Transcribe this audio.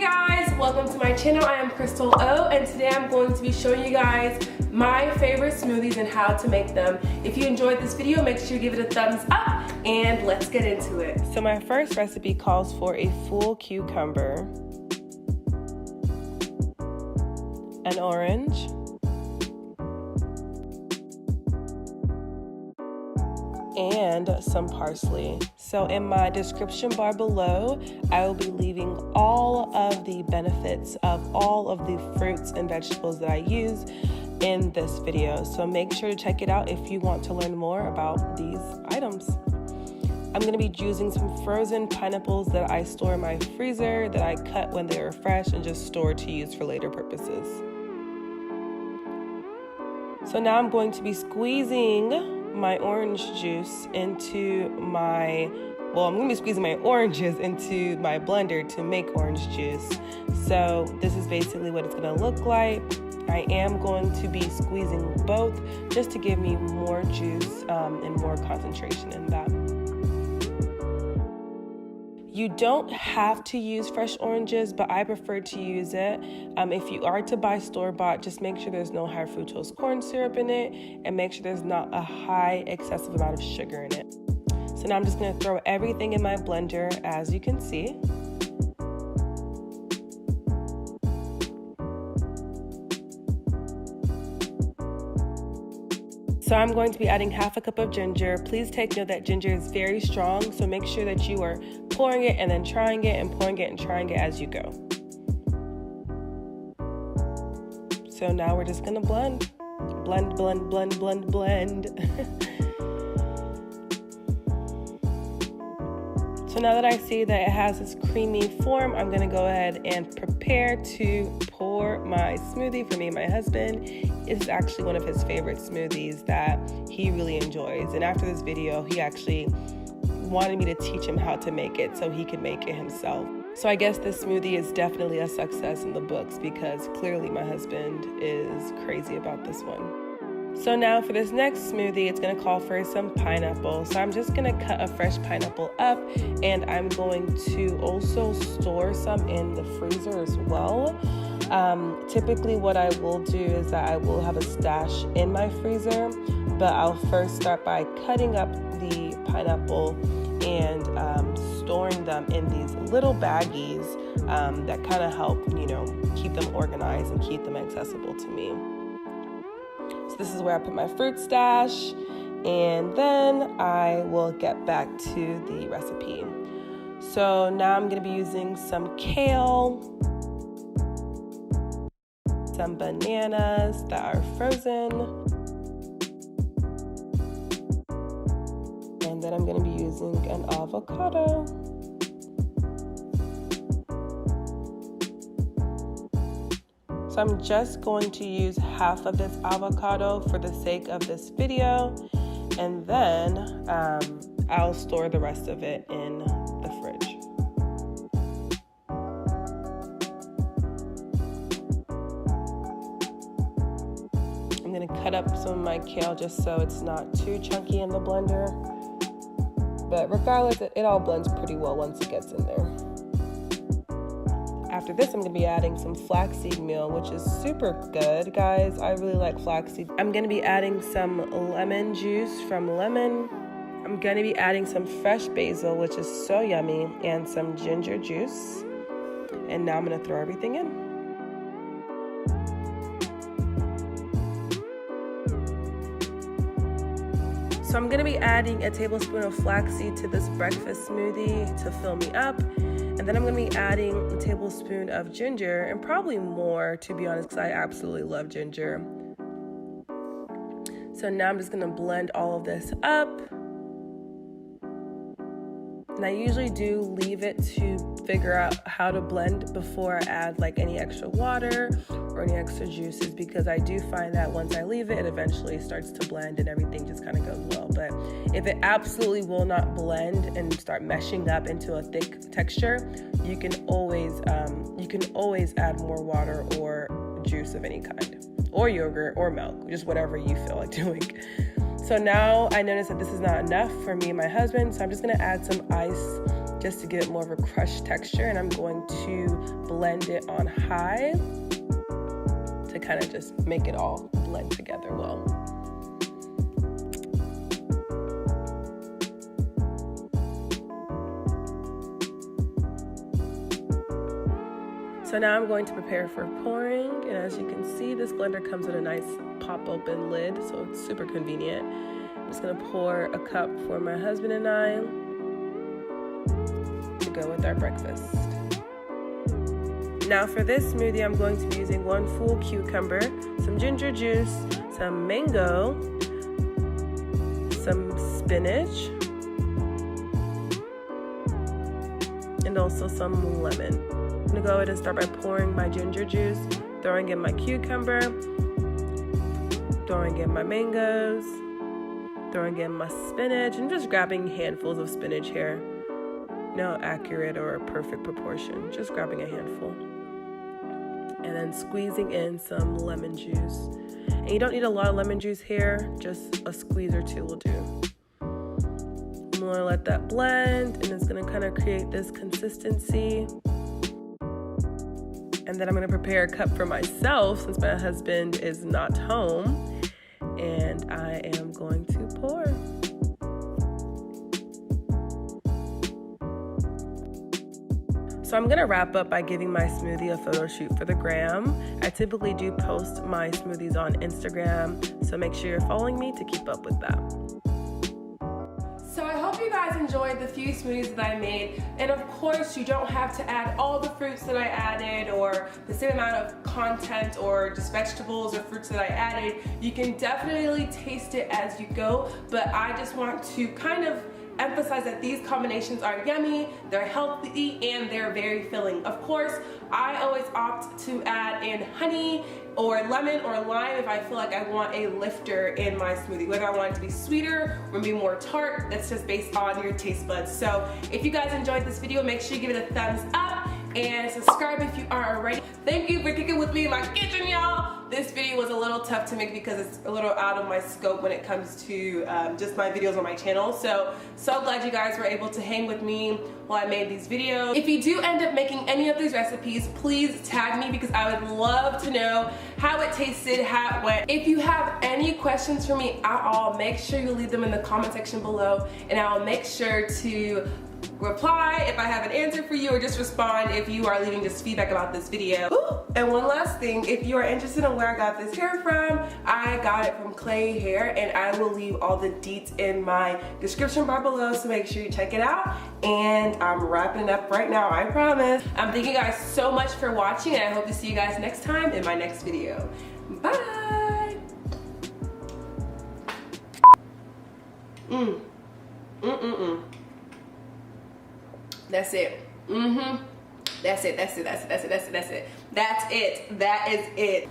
guys, welcome to my channel. I am Crystal O, and today I'm going to be showing you guys my favorite smoothies and how to make them. If you enjoyed this video, make sure you give it a thumbs up and let's get into it. So my first recipe calls for a full cucumber, an orange, and some parsley. So in my description bar below, I will be leaving all of the benefits of all of the fruits and vegetables that I use in this video. So make sure to check it out if you want to learn more about these items. I'm gonna be using some frozen pineapples that I store in my freezer, that I cut when they are fresh and just store to use for later purposes. So now I'm going to be squeezing my orange juice into I'm going to be squeezing my oranges into my blender to make orange juice. So this is basically what it's going to look like. I am going to be squeezing both just to give me more juice and more concentration in that. You don't have to use fresh oranges, but I prefer to use it. If you are to buy store-bought, just make sure there's no high fructose corn syrup in it and make sure there's not a high excessive amount of sugar in it. So now I'm just gonna throw everything in my blender, as you can see. So I'm going to be adding half a cup of ginger. Please take note that ginger is very strong, so make sure that you are pouring it and then trying it and pouring it and trying it as you go. So now we're just gonna blend. Blend, blend, blend, blend, blend. So now that I see that it has this creamy form, I'm gonna go ahead and prepare to pour my smoothie for me and my husband. It's actually one of his favorite smoothies that he really enjoys. And after this video, he actually wanted me to teach him how to make it so he could make it himself. So I guess this smoothie is definitely a success in the books because clearly my husband is crazy about this one. So now for this next smoothie, it's gonna call for some pineapple. So I'm just gonna cut a fresh pineapple up, and I'm going to also store some in the freezer as well. Typically what I will do is that I will have a stash in my freezer, but I'll first start by cutting up the pineapple and storing them in these little baggies that kind of help, keep them organized and keep them accessible to me. So this is where I put my fruit stash, and then I will get back to the recipe. So now I'm going to be using some kale, some bananas that are frozen, and then I'm going to be using an avocado. So I'm just going to use half of this avocado for the sake of this video, and then I'll store the rest of it in the fridge. I'm gonna cut up some of my kale just so it's not too chunky in the blender. But regardless, it all blends pretty well once it gets in there. After this, I'm gonna be adding some flaxseed meal, which is super good, guys. I really like flaxseed. I'm gonna be adding some lemon juice from lemon. I'm gonna be adding some fresh basil, which is so yummy, and some ginger juice. And now I'm gonna throw everything in. So I'm gonna be adding a tablespoon of flaxseed to this breakfast smoothie to fill me up. And then I'm gonna be adding a tablespoon of ginger, and probably more, to be honest, because I absolutely love ginger. So now I'm just gonna blend all of this up. And I usually do leave it to figure out how to blend before I add like any extra water or any extra juices, because I do find that once I leave it, it eventually starts to blend and everything just kind of goes well. But if it absolutely will not blend and start meshing up into a thick texture, you can always add more water or juice of any kind, or yogurt or milk, just whatever you feel like doing. So now I noticed that this is not enough for me and my husband, so I'm just gonna add some ice just to give it more of a crushed texture, and I'm going to blend it on high to kind of just make it all blend together well. So now I'm going to prepare for pouring, and as you can see, this blender comes with a nice pop open lid, so it's super convenient. I'm just gonna pour a cup for my husband and I to go with our breakfast. Now for this smoothie, I'm going to be using 1 full cucumber, some ginger juice, some mango, some spinach, and also some lemon. I'm gonna go ahead and start by pouring my ginger juice, throwing in my cucumber, throwing in my mangoes, throwing in my spinach, and just grabbing handfuls of spinach here. No accurate or perfect proportion, just grabbing a handful. And then squeezing in some lemon juice. And you don't need a lot of lemon juice here, just a squeeze or two will do. I'm gonna let that blend, and it's gonna kind of create this consistency. And then I'm gonna prepare a cup for myself since my husband is not home. And I am going to pour. So I'm gonna wrap up by giving my smoothie a photo shoot for the gram. I typically do post my smoothies on Instagram, so make sure you're following me to keep up with that. So I hope you guys enjoyed the few smoothies that I made, and of course you don't have to add all the fruits that I added or the same amount of content or just vegetables or fruits that I added. You can definitely taste it as you go, but I just want to kind of emphasize that these combinations are yummy, they're healthy, and they're very filling. Of course, I always opt to add in honey or lemon or lime if I feel like I want a lifter in my smoothie, whether I want it to be sweeter or maybe more tart. That's just based on your taste buds. So if you guys enjoyed this video, make sure you give it a thumbs up and subscribe if you aren't already. Thank you for kicking with me in my kitchen, y'all. This video was a little tough to make because it's a little out of my scope when it comes to just my videos on my channel. So glad you guys were able to hang with me while I made these videos. If you do end up making any of these recipes, please tag me because I would love to know how it tasted, how it went. If you have any questions for me at all, make sure you leave them in the comment section below, and I will make sure to reply if I have an answer for you, or just respond if you are leaving just feedback about this video. Ooh, and one last thing, if you are interested in where I got this hair from, I got it from Clay Hair, and I will leave all the deets in my description bar below, so make sure you check it out. And I'm wrapping it up right now, I promise. Thank you guys so much for watching, and I hope to see you guys next time in my next video. Bye! That's it. That's it. That is it.